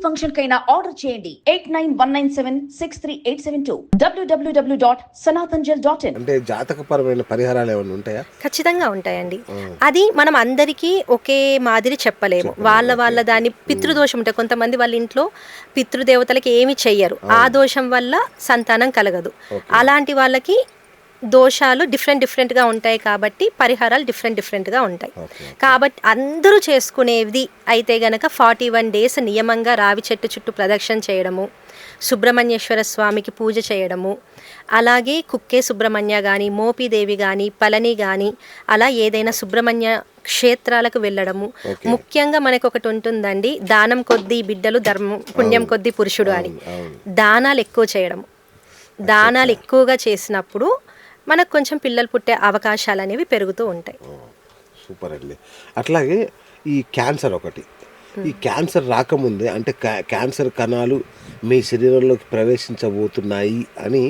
Function కైనా order చేయండి 8919763872 www.sanatanjal.in. అంటే జాతకపరమైన పరిహారాలు ఏమైనా ఉంటాయా? ఖచ్చితంగా ఉంటాయండి. అది మనం అందరికీ ఒకే మాదిరి చెప్పలేము. వాళ్ళ దాని పితృదోషం ఉంటాయి. కొంతమంది వాళ్ళ ఇంట్లో పితృదేవతలకి ఏమి చెయ్యరు, ఆ దోషం వల్ల సంతానం కలగదు. అలాంటి వాళ్ళకి దోషాలు డిఫరెంట్గా ఉంటాయి కాబట్టి పరిహారాలు డిఫరెంట్గా ఉంటాయి. కాబట్టి అందరూ చేసుకునేది అయితే గనక 41 days నియమంగా రావి చెట్టు చుట్టూ ప్రదక్షిణ చేయడము, సుబ్రహ్మణ్యేశ్వర స్వామికి పూజ చేయడము, అలాగే కుక్కే సుబ్రహ్మణ్య కానీ, మోపిదేవి కానీ, పళని కానీ, అలా ఏదైనా సుబ్రహ్మణ్య క్షేత్రాలకు వెళ్ళడము. ముఖ్యంగా మనకు ఒకటి ఉంటుందండి, దానం కొద్దీ బిడ్డలు ధర్మం, పుణ్యం కొద్దీ పురుషుడు అని. దానాలు ఎక్కువ చేయడము, దానాలు ఎక్కువగా చేసినప్పుడు మనకు కొంచెం పిల్లలు పుట్టే అవకాశాలు అనేవి పెరుగుతూ ఉంటాయి. సూపర్ అండి. అట్లాగే ఈ క్యాన్సర్ ఒకటి, ఈ క్యాన్సర్ రాకముందే అంటే క్యాన్సర్ కణాలు మీ శరీరంలోకి ప్రవేశించబోతున్నాయి అని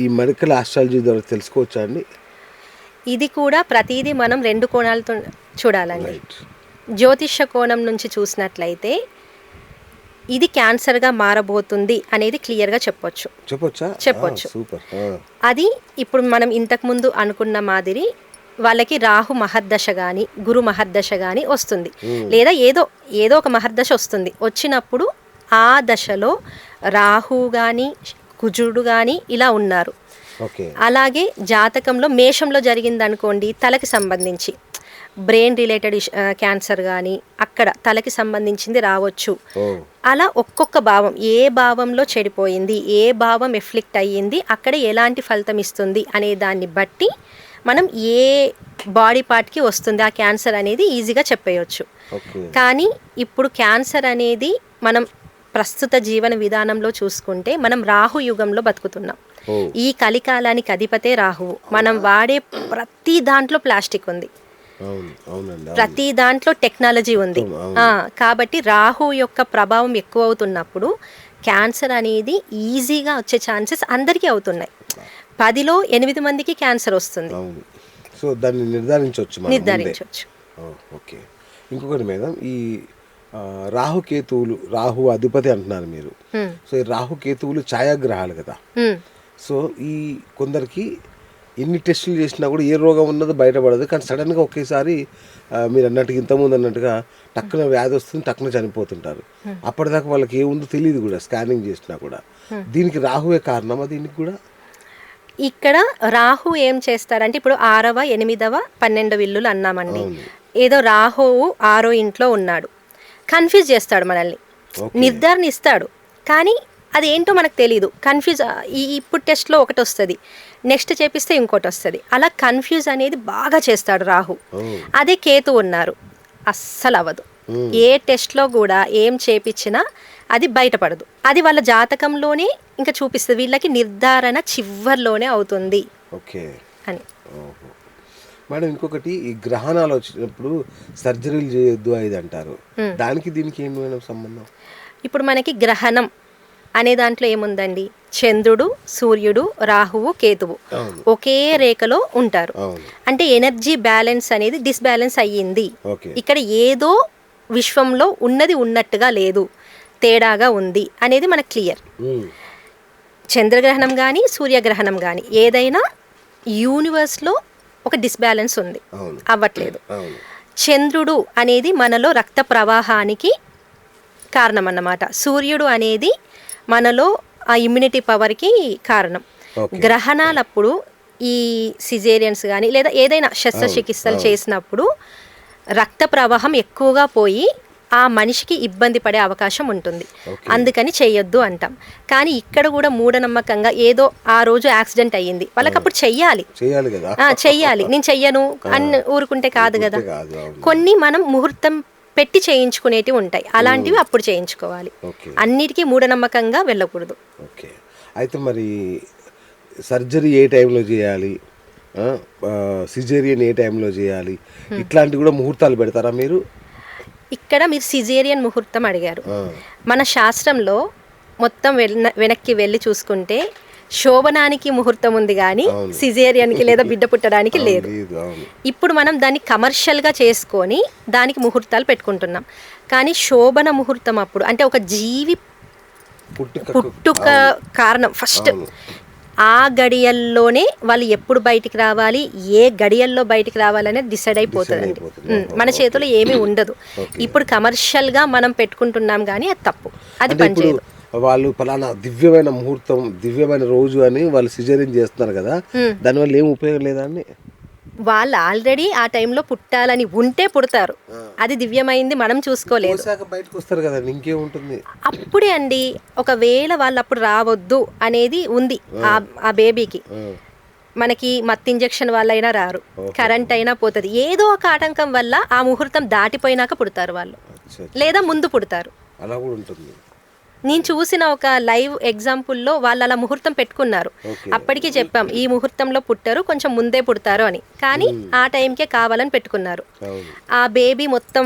ఈ మెడికల్ ఆస్ట్రాలజీ ద్వారా తెలుసుకోవచ్చా అండి? ఇది కూడా ప్రతిదీ మనం 2 కోణాలతో చూడాలండి. జ్యోతిష్య కోణం నుంచి చూసినట్లయితే ఇది క్యాన్సర్గా మారబోతుంది అనేది క్లియర్గా చెప్పొచ్చు. అది ఇప్పుడు మనం ఇంతకుముందు అనుకున్న మాదిరి వాళ్ళకి రాహు మహర్దశ కానీ, గురు మహర్దశ కానీ వస్తుంది, లేదా ఏదో ఒక మహర్దశ వస్తుంది. వచ్చినప్పుడు ఆ దశలో రాహు కానీ, కుజుడు కానీ ఇలా ఉన్నారు. అలాగే జాతకంలో మేషంలో జరిగింది అనుకోండి, తలకి సంబంధించి బ్రెయిన్ రిలేటెడ్ క్యాన్సర్ కానీ అక్కడ తలకి సంబంధించింది రావచ్చు. అలా ఒక్కొక్క భావం, ఏ భావంలో చెడిపోయింది, ఏ భావం ఎఫ్లిక్ట్ అయ్యింది, అక్కడ ఎలాంటి ఫలితం ఇస్తుంది అనే దాన్ని బట్టి మనం ఏ బాడీ పార్ట్కి వస్తుంది ఆ క్యాన్సర్ అనేది ఈజీగా చెప్పేయచ్చు. కానీ ఇప్పుడు క్యాన్సర్ అనేది మనం ప్రస్తుత జీవన విధానంలో చూసుకుంటే మనం రాహు యుగంలో బతుకుతున్నాం. ఈ కలికాలానికి అధిపతే రాహువు. మనం వాడే ప్రతి దాంట్లో ప్లాస్టిక్ ఉంది, ప్రతి దాంట్లో టెక్నాలజీ ఉంది. కాబట్టి రాహు యొక్క ప్రభావం ఎక్కువ అవుతున్నప్పుడు క్యాన్సర్ అనేది ఈజీగా వచ్చే ఛాన్సెస్ అందరికీ అవుతున్నాయి. 10లో 8 మందికి క్యాన్సర్ వస్తుంది. సో దాన్ని నిర్ధారించవచ్చు. ఓకే. ఇంకొకటి మేడం, ఈ రాహుకేతువులు, రాహు అధిపతి అంటున్నారు మీరు. సో ఈ రాహుకేతువులు ఛాయాగ్రహాలు కదా. సో ఈ కొందరికి ఎన్ని టెస్టులు చేసినా కూడా ఏ రోగం ఉన్నదో బయటపడదు. కానీ సడన్గా ఒకేసారి మీరు అన్నట్టుగా ఇంతకుముందు అన్నట్టుగా టక్కున వ్యాధి వస్తుంది, టక్కున చనిపోతుంటారు. అప్పటిదాకా వాళ్ళకి ఏముందో తెలియదు కూడా, స్కానింగ్ చేసినా కూడా. దీనికి రాహువే కారణమా? దీనికి కూడా ఇక్కడ రాహు ఏం చేస్తారంటే, ఇప్పుడు 6వ 8వ 12వ ఇల్లులు అన్నామండి. ఏదో రాహువు 6వ ఇంట్లో ఉన్నాడు, కన్ఫ్యూజ్ చేస్తాడు మనల్ని, నిర్ధారణ ఇస్తాడు, కానీ అది ఏంటో మనకు తెలియదు. కన్ఫ్యూజ్ ఇప్పుడు టెస్ట్లో ఒకటి వస్తుంది, నెక్స్ట్ చేపిస్తే ఇంకోటి వస్తుంది. అలా కన్ఫ్యూజ్ అనేది బాగా చేస్తాడు రాహు. అదే కేతు ఉన్నారు, అస్సలు అవ్వదు. ఏ టెస్ట్లో కూడా ఏం చేపించినా అది బయటపడదు. అది వాళ్ళ జాతకంలోనే ఇంకా చూపిస్తుంది, వీళ్ళకి నిర్ధారణ చివర్లోనే అవుతుంది అని. మేడం ఇంకొకటి, ఈ గ్రహణాలు వచ్చినప్పుడు సర్జరీలు చేయొద్దు అది అంటారు. దానికి దీనికి ఏంటి మేడం సంబంధం? ఇప్పుడు మనకి గ్రహణం అనే దాంట్లో ఏముందండి, చంద్రుడు, సూర్యుడు, రాహువు, కేతువు ఒకే రేఖలో ఉంటారు. అంటే ఎనర్జీ బ్యాలెన్స్ అనేది డిస్బ్యాలెన్స్ అయ్యింది. ఇక్కడ ఏదో విశ్వంలో ఉన్నది ఉన్నట్టుగా లేదు, తేడాగా ఉంది అనేది మనకు క్లియర్. చంద్రగ్రహణం కానీ సూర్యగ్రహణం కానీ ఏదైనా యూనివర్స్లో ఒక డిస్బ్యాలెన్స్ ఉంది, అవ్వట్లేదు. చంద్రుడు అనేది మనలో రక్త ప్రవాహానికి కారణం అన్నమాట. సూర్యుడు అనేది మనలో ఆ ఇమ్యూనిటీ పవర్కి కారణం. గ్రహణాలప్పుడు ఈ సిజేరియన్స్ కానీ లేదా ఏదైనా శస్త్రచికిత్సలు చేసినప్పుడు రక్త ప్రవాహం ఎక్కువగా పోయి ఆ మనిషికి ఇబ్బంది పడే అవకాశం ఉంటుంది, అందుకని చేయొద్దు అంటాం. కానీ ఇక్కడ కూడా మూఢనమ్మకంగా ఏదో ఆ రోజు యాక్సిడెంట్ అయ్యింది, వాళ్ళకి అప్పుడు చెయ్యాలి, నేను చెయ్యను అని ఊరుకుంటే కాదు కదా. కొన్ని మనం ముహూర్తం పెట్టి చేయించుకునేటివి ఉంటాయి, అలాంటివి అప్పుడు చేయించుకోవాలి. అన్నిటికీ మూఢనమ్మకంగా వెళ్ళకూడదు. ఓకే. అయితే మరి సర్జరీ ఏ టైంలో చేయాలి, సిజేరియన్ ఏ టైంలో చేయాలి, ఇట్లాంటివి కూడా ముహూర్తాలు పెడతారా మీరు? ఇక్కడ మీరు సిజేరియన్ ముహూర్తం అడిగారు. మన శాస్త్రంలో మొత్తం వెనక్కి వెళ్ళి చూసుకుంటే శోభనానికి ముహూర్తం ఉంది కానీ సిజేరియన్కి లేదా బిడ్డ పుట్టడానికి లేదు. ఇప్పుడు మనం దాన్ని కమర్షియల్గా చేసుకొని దానికి ముహూర్తాలు పెట్టుకుంటున్నాం. కానీ శోభన ముహూర్తం అప్పుడు అంటే ఒక జీవి పుట్టుక కారణం ఫస్ట్ ఆ గడియల్లోనే వాళ్ళు ఎప్పుడు బయటికి రావాలి, ఏ గడియల్లో బయటికి రావాలి అనేది డిసైడ్ అయిపోతుంది. మన చేతిలో ఏమీ ఉండదు. ఇప్పుడు కమర్షియల్గా మనం పెట్టుకుంటున్నాం కానీ అది తప్పు, అది పనిచేయదు. వాళ్ళు ఫలానా దివ్యమైన ముహూర్తం, దివ్యమైన రోజు అని వాళ్ళు సిజేరియన్ చేస్తున్నారు కదా, దానివల్ల ఏం ఉపయోగం లేదా అండి? వాళ్ళు ఆల్రెడీ ఆ టైంలో పుట్టాలని ఉంటే పుడతారు, అది దివ్యమైంది మనం చూసుకోలేదు. బయటకు వస్తారు కదా, ఇంకేముంటుంది అప్పుడే అండి. ఒకవేళ వాళ్ళు అప్పుడు రావద్దు అనేది ఉంది ఆ బేబీకి, మనకి మత్తు ఇంజెక్షన్ వల్ల అయినా రారు, కరెంట్ అయినా పోతుంది, ఏదో ఒక ఆటంకం వల్ల ఆ ముహూర్తం దాటిపోయినాక పుడతారు వాళ్ళు, లేదా ముందు పుడతారు. అలా కూడా ఉంటుంది. నేను చూసిన ఒక లైవ్ ఎగ్జాంపుల్లో వాళ్ళు అలా ముహూర్తం పెట్టుకున్నారు. అప్పటికి చెప్పాం ఈ ముహూర్తంలో పుట్టారు, కొంచెం ముందే పుడతారు అని, కానీ ఆ టైంకే కావాలని పెట్టుకున్నారు. ఆ బేబీ మొత్తం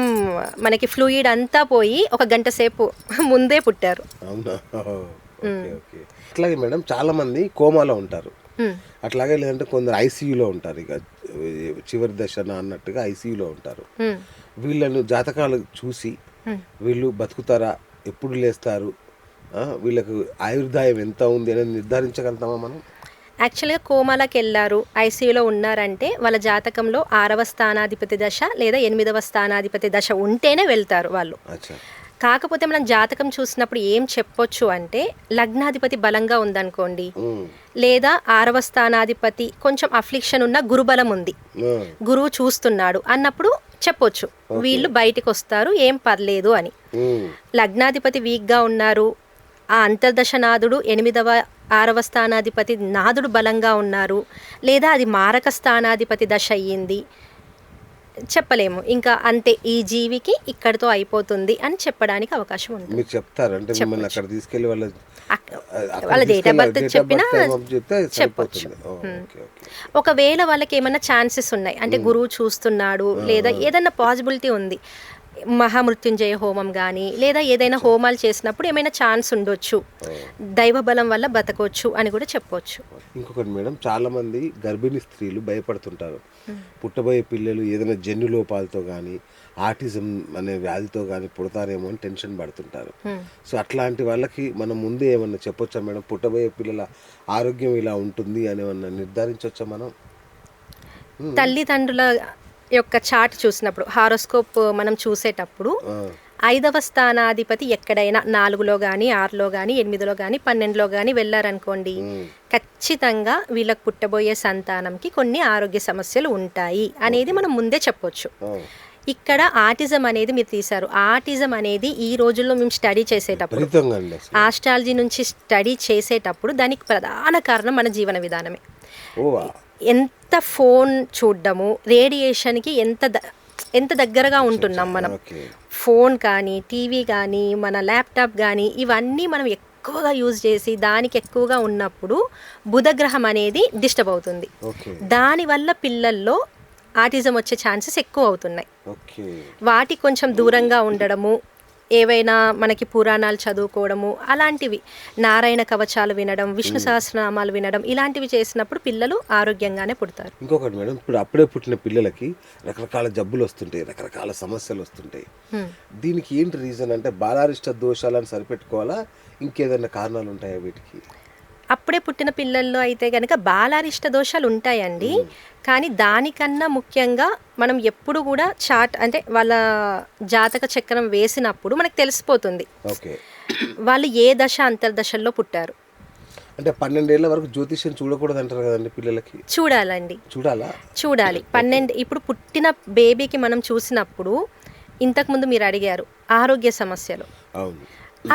మనకి ఫ్లూయిడ్ అంతా పోయి ఒక గంట సేపు ముందే పుట్టారు. అట్లాగే మేడం చాలా మంది కోమాలో ఉంటారు, అట్లాగే లేదంటే కొందరు ఐసీయూలో ఉంటారు, ఇక చివరి దశన అన్నట్టుగా ఐసీయూలో ఉంటారు. వీళ్ళను జాతకాలు చూసి వీళ్ళు బతుకుతారా, ఎప్పుడు లేస్తారు, వీళ్ళకు ఆయుర్దాయం ఎంత ఉంది అనేది నిర్ధారించగలుగుతామా మనం? యాక్చువల్గా కోమాలకు వెళ్ళారు, ఐసీయూలో ఉన్నారంటే వాళ్ళ జాతకంలో 6వ స్థానాధిపతి దశ లేదా 8వ స్థానాధిపతి దశ ఉంటేనే వెళ్తారు వాళ్ళు. కాకపోతే మనం జాతకం చూసినప్పుడు ఏం చెప్పొచ్చు అంటే లగ్నాధిపతి బలంగా ఉందనుకోండి, లేదా 6వ స్థానాధిపతి కొంచెం అఫ్లిక్షన్ ఉన్న గురుబలం ఉంది, గురువు చూస్తున్నాడు అన్నప్పుడు చెప్పొచ్చు వీళ్ళు బయటికి వస్తారు, ఏం పర్లేదు అని. లగ్నాధిపతి వీక్గా ఉన్నారు, ఆ అంతర్దశనాథుడు 6వ స్థానాధిపతి నాథుడు బలంగా ఉన్నారు, లేదా అది మారక స్థానాధిపతి దశ అయ్యింది, చెప్పలేము. ఇంకా అంతే, ఈ జీవికి ఇక్కడితో అయిపోతుంది అని చెప్పడానికి అవకాశం ఉంది. మీరు చెప్తారు అంటే మిమ్మల్ని అక్కడ తీసుకెళ్ళి వాళ్ళ డేట్ ఆఫ్ బర్త్ చెప్పినా చెప్పొచ్చు. ఒకవేళ వాళ్ళకి ఏమైనా ఛాన్సెస్ ఉన్నాయి అంటే గురువు చూస్తున్నాడు, లేదా ఏదైనా పాసిబిలిటీ ఉంది, మహామృత్యుంజయ హోమం కానీ లేదా ఏదైనా హోమాలు చేసినప్పుడు ఏమైనా ఛాన్స్ ఉండొచ్చు, దైవ బలం వల్ల బతకొచ్చు అని కూడా చెప్పొచ్చు. ఇంకొకటి మేడం, చాలా మంది గర్భిణీ స్త్రీలు భయపడుతుంటారు, పుట్టబోయే పిల్లలు ఏదైనా జన్యు లోపాలతో కానీ ఆటిజం అనే వ్యాధితో కానీ పుడతారేమో అని టెన్షన్ పడుతుంటారు. సో అట్లాంటి వాళ్ళకి మనం ముందే ఏమన్నా చెప్పొచ్చా మేడం, పుట్టబోయే పిల్లల ఆరోగ్యం ఇలా ఉంటుంది అని ఏమన్నా నిర్ధారించవచ్చా మనం? తల్లిదండ్రుల యొక్క చార్ట్ చూసినప్పుడు, హారోస్కోప్ మనం చూసేటప్పుడు 5వ స్థానాధిపతి ఎక్కడైనా 4లో కానీ 6లో కానీ 8లో కానీ 12లో కానీ వెళ్ళారనుకోండి, ఖచ్చితంగా వీళ్ళకి పుట్టబోయే సంతానంకి కొన్ని ఆరోగ్య సమస్యలు ఉంటాయి అనేది మనం ముందే చెప్పొచ్చు. ఇక్కడ ఆటిజం అనేది మీరు తీశారు, ఆటిజం అనేది ఈ రోజుల్లో మేము స్టడీ చేసేటప్పుడు, ఆస్ట్రాలజీ నుంచి స్టడీ చేసేటప్పుడు దానికి ప్రధాన కారణం మన జీవన విధానమే. ఎంత ఫోన్ చూడడము, రేడియేషన్కి ఎంత దగ్గరగా ఉంటున్నాం మనం, ఫోన్ కానీ టీవీ కానీ మన ల్యాప్టాప్ కానీ ఇవన్నీ మనం ఎక్కువగా యూజ్ చేసి దానికి ఎక్కువగా ఉన్నప్పుడు బుధగ్రహం అనేది డిస్టర్బ్ అవుతుంది. దానివల్ల పిల్లల్లో ఆటిజం వచ్చే ఛాన్సెస్ ఎక్కువ అవుతున్నాయి. వాటి కొంచెం దూరంగా ఉండడము, ఏవైనా మనకి పురాణాలు చదువుకోవడము, అలాంటివి నారాయణ కవచాలు వినడం, విష్ణు సహస్రనామాలు వినడం, ఇలాంటివి చేసినప్పుడు పిల్లలు ఆరోగ్యంగానే పుడతారు. ఇంకొకటి మేడం, ఇప్పుడు అప్పుడే పుట్టిన పిల్లలకి రకరకాల జబ్బులు వస్తుంటాయి, రకరకాల సమస్యలు వస్తుంటాయి, దీనికి ఏంటి రీజన్ అంటే బాలారిష్ట దోషాలను సరిపెట్టుకోవాలా, ఇంకేదైనా కారణాలు ఉంటాయా వీటికి? అప్పుడే పుట్టిన పిల్లల్లో అయితే కనుక బాలారిష్ట దోషాలు ఉంటాయండి, కానీ దానికన్నా ముఖ్యంగా మనం ఎప్పుడు కూడా చార్ట్ అంటే వాళ్ళ జాతక చక్రం వేసినప్పుడు మనకు తెలిసిపోతుంది వాళ్ళు ఏ దశ అంతర్దశల్లో పుట్టారు. అంటే 12 ఏళ్ల వరకు జ్యోతిష్యం చూడకూడదు అంటారు కదండి పిల్లలకి? చూడాలండి, చూడాలి. 12 ఇప్పుడు పుట్టిన బేబీకి మనం చూసినప్పుడు, ఇంతకుముందు మీరు అడిగారు ఆరోగ్య సమస్యలు,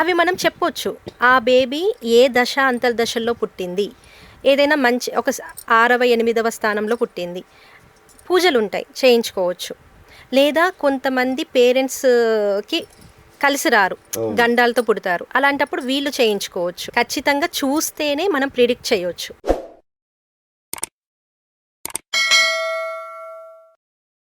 అవి మనం చెప్పొచ్చు. ఆ బేబీ ఏ దశ అంతర్దశల్లో పుట్టింది, ఏదైనా మంచి ఒక 6వ 8వ స్థానంలో పుట్టింది, పూజలు ఉంటాయి చేయించుకోవచ్చు. లేదా కొంతమంది పేరెంట్స్కి కలిసి రారు, గండాలతో పుడతారు, అలాంటప్పుడు వీళ్ళు చేయించుకోవచ్చు. ఖచ్చితంగా చూస్తేనే మనం ప్రిడిక్ట్ చేయొచ్చు.